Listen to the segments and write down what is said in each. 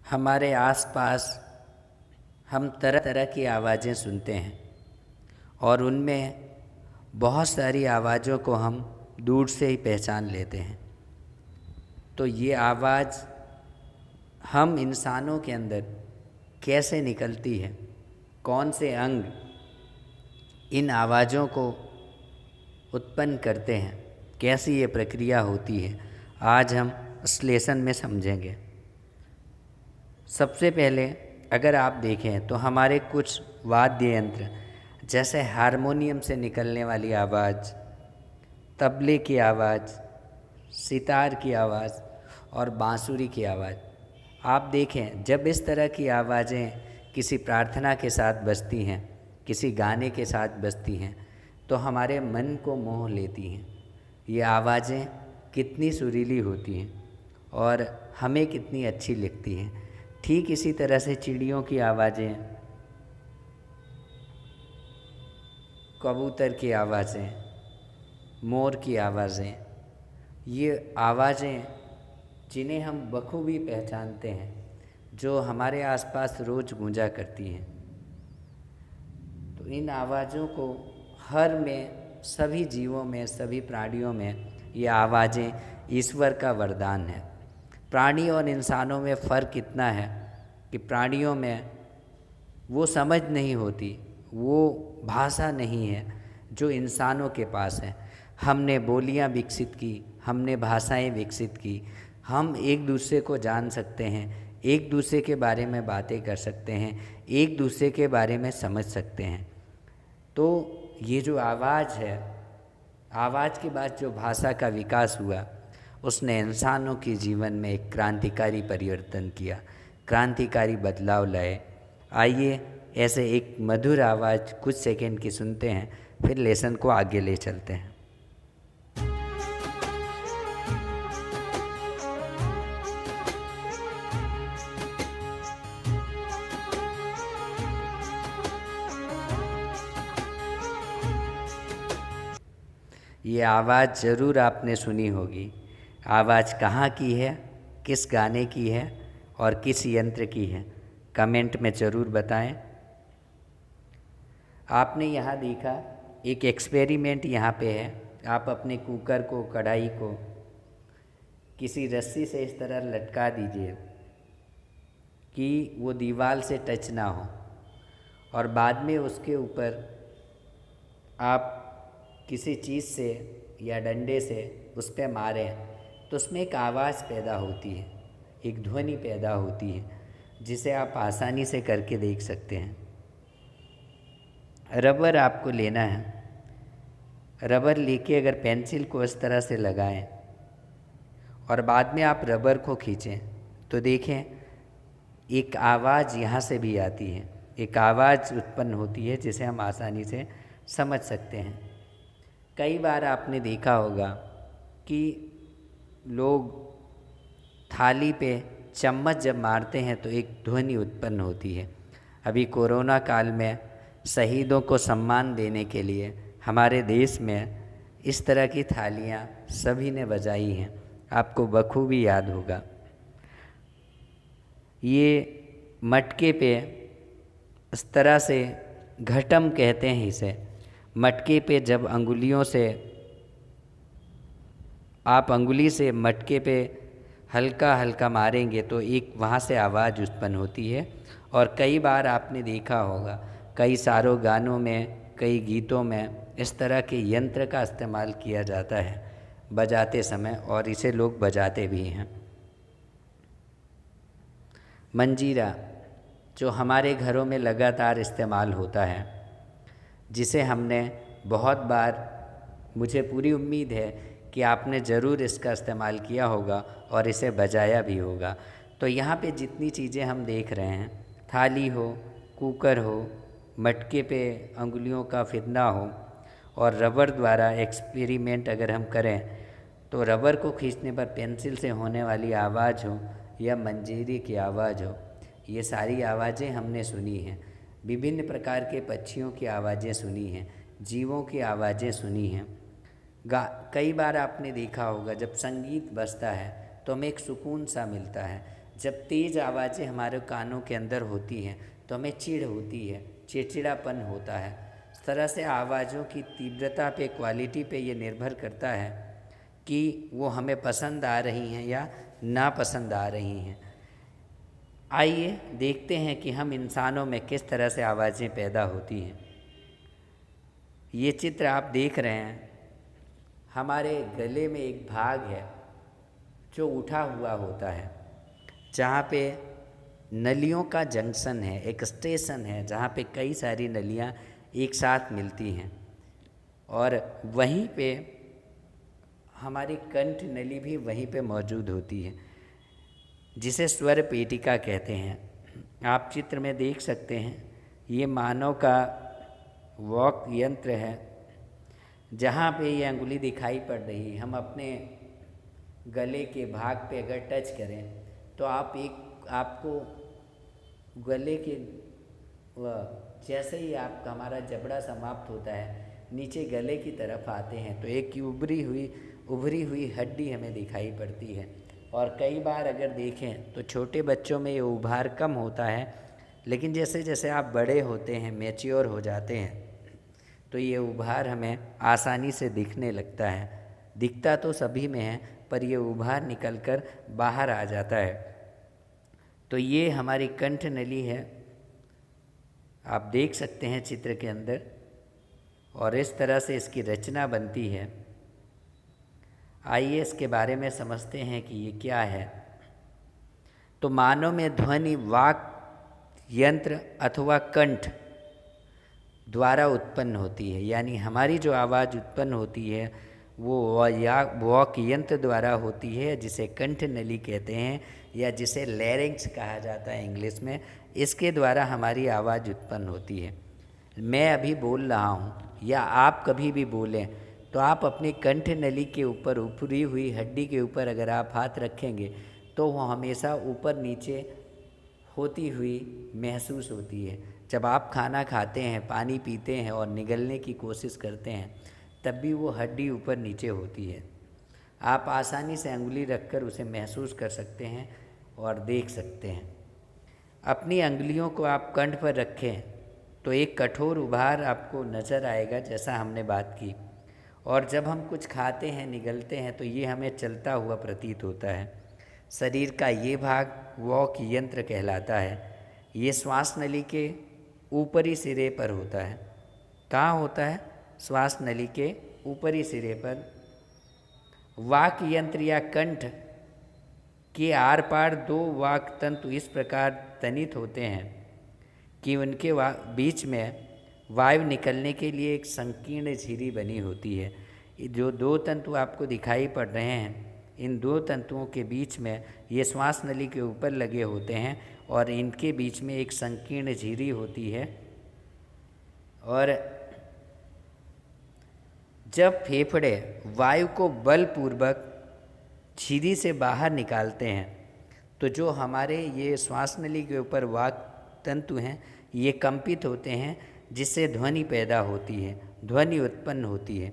हमारे आसपास हम तरह तरह की आवाज़ें सुनते हैं और उनमें बहुत सारी आवाज़ों को हम दूर से ही पहचान लेते हैं। तो ये आवाज़ हम इंसानों के अंदर कैसे निकलती है, कौन से अंग इन आवाज़ों को उत्पन्न करते हैं, कैसी ये प्रक्रिया होती है, आज हम इस लेसन में समझेंगे। सबसे पहले अगर आप देखें तो हमारे कुछ वाद्य यंत्र जैसे हारमोनियम से निकलने वाली आवाज़, तबले की आवाज़, सितार की आवाज़ और बांसुरी की आवाज़, आप देखें जब इस तरह की आवाज़ें किसी प्रार्थना के साथ बजती हैं, किसी गाने के साथ बजती हैं, तो हमारे मन को मोह लेती हैं। ये आवाज़ें कितनी सुरीली होती हैं और हमें कितनी अच्छी लगती हैं। ठीक इसी तरह से चिड़ियों की आवाज़ें, कबूतर की आवाज़ें, मोर की आवाज़ें, ये आवाज़ें जिन्हें हम बखूबी पहचानते हैं, जो हमारे आसपास रोज़ गूंजा करती हैं। तो इन आवाज़ों को हर में, सभी जीवों में, सभी प्राणियों में ये आवाज़ें ईश्वर का वरदान है। प्राणी और इंसानों में फ़र्क इतना है कि प्राणियों में वो समझ नहीं होती, वो भाषा नहीं है जो इंसानों के पास है। हमने बोलियां विकसित की, हमने भाषाएं विकसित की, हम एक दूसरे को जान सकते हैं, एक दूसरे के बारे में बातें कर सकते हैं, एक दूसरे के बारे में समझ सकते हैं। तो ये जो आवाज़ है, आवाज़ के बाद जो भाषा का विकास हुआ, उसने इंसानों के जीवन में एक क्रांतिकारी परिवर्तन किया, क्रांतिकारी बदलाव लाए। आइए ऐसे एक मधुर आवाज़ कुछ सेकंड की सुनते हैं, फिर लेसन को आगे ले चलते हैं। ये आवाज़ ज़रूर आपने सुनी होगी। आवाज़ कहाँ की है, किस गाने की है और किस यंत्र की है, कमेंट में ज़रूर बताएं। आपने यहाँ देखा एक एक्सपेरिमेंट यहाँ पे है। आप अपने कुकर को, कढ़ाई को किसी रस्सी से इस तरह लटका दीजिए कि वो दीवार से टच ना हो, और बाद में उसके ऊपर आप किसी चीज़ से या डंडे से उस पर मारें तो उसमें एक आवाज़ पैदा होती है, एक ध्वनि पैदा होती है, जिसे आप आसानी से करके देख सकते हैं। रबर आपको लेना है। रबर लेके अगर पेंसिल को इस तरह से लगाएं और बाद में आप रबर को खींचें तो देखें एक आवाज़ यहाँ से भी आती है, एक आवाज़ उत्पन्न होती है जिसे हम आसानी से समझ सकते हैं। कई बार आपने देखा होगा कि लोग थाली पे चम्मच जब मारते हैं तो एक ध्वनि उत्पन्न होती है। अभी कोरोना काल में शहीदों को सम्मान देने के लिए हमारे देश में इस तरह की थालियाँ सभी ने बजाई हैं, आपको बखूबी याद होगा। ये मटके पे इस तरह से, घटम कहते हैं इसे, मटके पे जब अंगुलियों से, आप अंगुली से मटके पे हल्का हल्का मारेंगे तो एक वहाँ से आवाज़ उत्पन्न होती है। और कई बार आपने देखा होगा कई सारों गानों में, कई गीतों में इस तरह के यंत्र का इस्तेमाल किया जाता है बजाते समय, और इसे लोग बजाते भी हैं। मंजीरा जो हमारे घरों में लगातार इस्तेमाल होता है, जिसे हमने बहुत बार, मुझे पूरी उम्मीद है कि आपने ज़रूर इसका इस्तेमाल किया होगा और इसे बजाया भी होगा। तो यहाँ पे जितनी चीज़ें हम देख रहे हैं, थाली हो, कुकर हो, मटके पे अंगुलियों का फिरना हो, और रबर द्वारा एक्सपेरिमेंट अगर हम करें तो रबर को खींचने पर पेंसिल से होने वाली आवाज़ हो या मंजीरे की आवाज़ हो, ये सारी आवाज़ें हमने सुनी हैं। विभिन्न प्रकार के पक्षियों की आवाज़ें सुनी हैं, जीवों की आवाज़ें सुनी हैं। कई बार आपने देखा होगा जब संगीत बजता है तो हमें एक सुकून सा मिलता है, जब तेज़ आवाज़ें हमारे कानों के अंदर होती हैं तो हमें चिढ़ होती है, चिड़चिड़ापन होता है। इस तरह से आवाज़ों की तीव्रता पे, क्वालिटी पे ये निर्भर करता है कि वो हमें पसंद आ रही हैं या नापसंद आ रही हैं। आइए देखते हैं कि हम इंसानों में किस तरह से आवाज़ें पैदा होती हैं। ये चित्र आप देख रहे हैं, हमारे गले में एक भाग है जो उठा हुआ होता है, जहाँ पे नलियों का जंक्शन है, एक स्टेशन है जहाँ पे कई सारी नलियाँ एक साथ मिलती हैं, और वहीं पे हमारी कंठ नली भी वहीं पे मौजूद होती है, जिसे स्वर पेटिका कहते हैं। आप चित्र में देख सकते हैं, ये मानव का वॉक यंत्र है, जहाँ पे ये अंगुली दिखाई पड़ रही है। हम अपने गले के भाग पे अगर टच करें तो आपको गले के जैसे ही आपका हमारा जबड़ा समाप्त होता है, नीचे गले की तरफ आते हैं तो एक उभरी हुई हड्डी हमें दिखाई पड़ती है। और कई बार अगर देखें तो छोटे बच्चों में ये उभार कम होता है, लेकिन जैसे जैसे आप बड़े होते हैं, मैच्योर हो जाते हैं, तो ये उभार हमें आसानी से दिखने लगता है। दिखता तो सभी में है, पर ये उभार निकलकर बाहर आ जाता है। तो ये हमारी कंठ नली है, आप देख सकते हैं चित्र के अंदर, और इस तरह से इसकी रचना बनती है। आइए इसके बारे में समझते हैं कि ये क्या है। तो मानव में ध्वनि वाक यंत्र अथवा कंठ द्वारा उत्पन्न होती है, यानी हमारी जो आवाज़ उत्पन्न होती है वो वॉक यंत्र द्वारा होती है, जिसे कंठ नली कहते हैं या जिसे लैरिंक्स कहा जाता है इंग्लिश में। इसके द्वारा हमारी आवाज़ उत्पन्न होती है। मैं अभी बोल रहा हूँ या आप कभी भी बोलें तो आप अपनी कंठ नली के ऊपर ऊपरी हुई हड्डी के ऊपर अगर आप हाथ रखेंगे तो वो हमेशा ऊपर नीचे होती हुई महसूस होती है। जब आप खाना खाते हैं, पानी पीते हैं और निगलने की कोशिश करते हैं, तब भी वो हड्डी ऊपर नीचे होती है। आप आसानी से अंगुली रखकर उसे महसूस कर सकते हैं और देख सकते हैं। अपनी अंगुलियों को आप कंठ पर रखें तो एक कठोर उभार आपको नज़र आएगा, जैसा हमने बात की। और जब हम कुछ खाते हैं, निगलते हैं, तो ये हमें चलता हुआ प्रतीत होता है। शरीर का ये भाग वॉक यंत्र कहलाता है। ये श्वास नली के ऊपरी सिरे पर होता है। कहाँ होता है? श्वास नली के ऊपरी सिरे पर। वाक यंत्र या कंठ के आर पार दो वाक तंतु इस प्रकार तनित होते हैं कि उनके बीच में वायु निकलने के लिए एक संकीर्ण झिरी बनी होती है। जो दो तंतु आपको दिखाई पड़ रहे हैं, इन दो तंतुओं के बीच में ये श्वास नली के ऊपर लगे होते हैं और इनके बीच में एक संकीर्ण झिरी होती है। और जब फेफड़े वायु को बलपूर्वक झिरी से बाहर निकालते हैं तो जो हमारे ये श्वास नली के ऊपर वाक तंतु हैं, ये कंपित होते हैं, जिससे ध्वनि पैदा होती है, ध्वनि उत्पन्न होती है।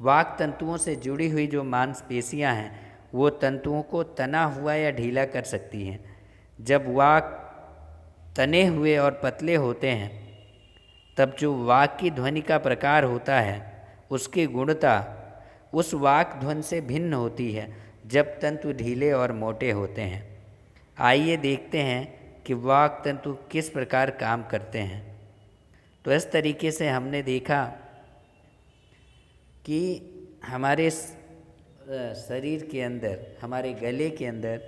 वाक तंतुओं से जुड़ी हुई जो मांसपेशियां हैं, वो तंतुओं को तना हुआ या ढीला कर सकती हैं। जब वाक तने हुए और पतले होते हैं, तब जो वाक की ध्वनि का प्रकार होता है, उसकी गुणता उस वाक ध्वनि से भिन्न होती है जब तंतु ढीले और मोटे होते हैं। आइए देखते हैं कि वाक तंतु किस प्रकार काम करते हैं। तो इस तरीके से हमने देखा कि हमारे शरीर के अंदर, हमारे गले के अंदर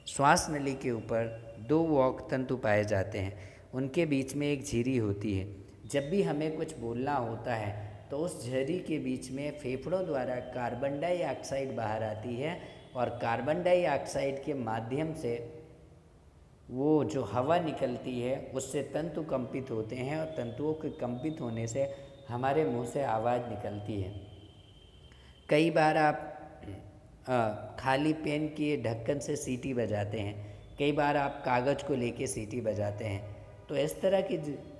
श्वास नली के ऊपर दो वाक तंतु पाए जाते हैं। उनके बीच में एक झिरी होती है। जब भी हमें कुछ बोलना होता है तो उस झिरी के बीच में फेफड़ों द्वारा कार्बन डाइऑक्साइड बाहर आती है और कार्बन डाइऑक्साइड के माध्यम से वो जो हवा निकलती है उससे तंतु कंपित होते हैं और तंतुओं के कंपित होने से हमारे मुंह से आवाज़ निकलती है। कई बार आप खाली पेन के ढक्कन से सीटी बजाते हैं, कई बार आप कागज़ को लेके सीटी बजाते हैं। तो इस तरह की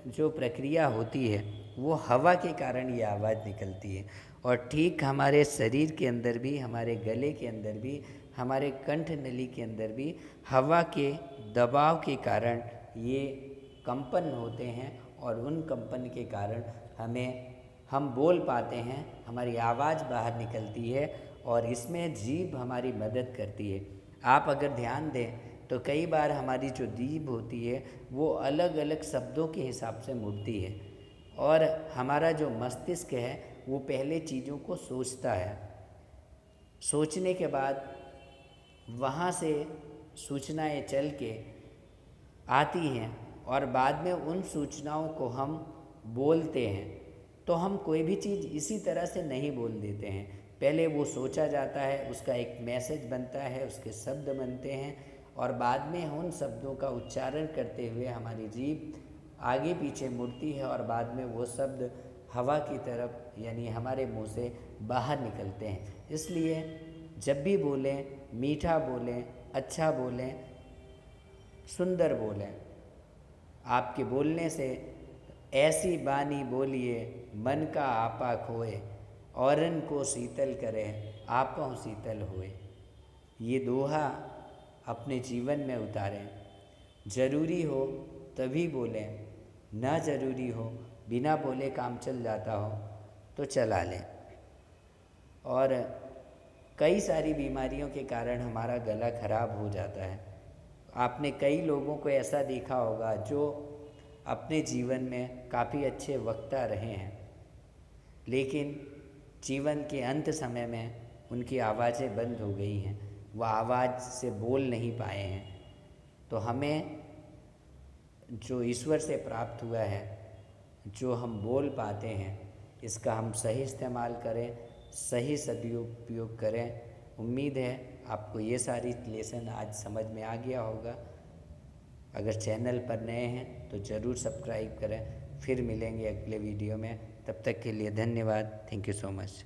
जो प्रक्रिया होती है वो हवा के कारण ये आवाज़ निकलती है। और ठीक हमारे शरीर के अंदर भी, हमारे गले के अंदर भी हमारे कंठ नली के अंदर भी हवा के दबाव के कारण ये कंपन होते हैं और उन कंपन के कारण हम बोल पाते हैं, हमारी आवाज़ बाहर निकलती है और इसमें जीभ हमारी मदद करती है। आप अगर ध्यान दें तो कई बार हमारी जो जीभ होती है वो अलग अलग शब्दों के हिसाब से मुड़ती है और हमारा जो मस्तिष्क है वो पहले चीज़ों को सोचता है, सोचने के बाद वहाँ से सूचनाएं चल के आती हैं और बाद में उन सूचनाओं को हम बोलते हैं। तो हम कोई भी चीज़ इसी तरह से नहीं बोल देते हैं, पहले वो सोचा जाता है, उसका एक मैसेज बनता है, उसके शब्द बनते हैं और बाद में उन शब्दों का उच्चारण करते हुए हमारी जीभ आगे पीछे मुड़ती है और बाद में वो शब्द हवा की तरफ यानी हमारे मुंह से बाहर निकलते हैं। इसलिए जब भी बोलें मीठा बोलें, अच्छा बोलें, सुंदर बोलें। आपके बोलने से ऐसी बानी बोलिए मन का आपा खोए, औरन को शीतल करे आपों शीतल होए। ये दोहा अपने जीवन में उतारें। ज़रूरी हो तभी बोलें, ना ज़रूरी हो बिना बोले काम चल जाता हो तो चला लें। और कई सारी बीमारियों के कारण हमारा गला खराब हो जाता है। आपने कई लोगों को ऐसा देखा होगा जो अपने जीवन में काफ़ी अच्छे वक्ता रहे हैं, लेकिन जीवन के अंत समय में उनकी आवाज़ें बंद हो गई हैं, वह आवाज़ से बोल नहीं पाए हैं। तो हमें जो ईश्वर से प्राप्त हुआ है, जो हम बोल पाते हैं, इसका हम सही इस्तेमाल करें, सही सदुपयोग करें। उम्मीद है आपको ये सारी लेसन आज समझ में आ गया होगा। अगर चैनल पर नए हैं तो ज़रूर सब्सक्राइब करें। फिर मिलेंगे अगले वीडियो में, तब तक के लिए धन्यवाद। Thank you so much.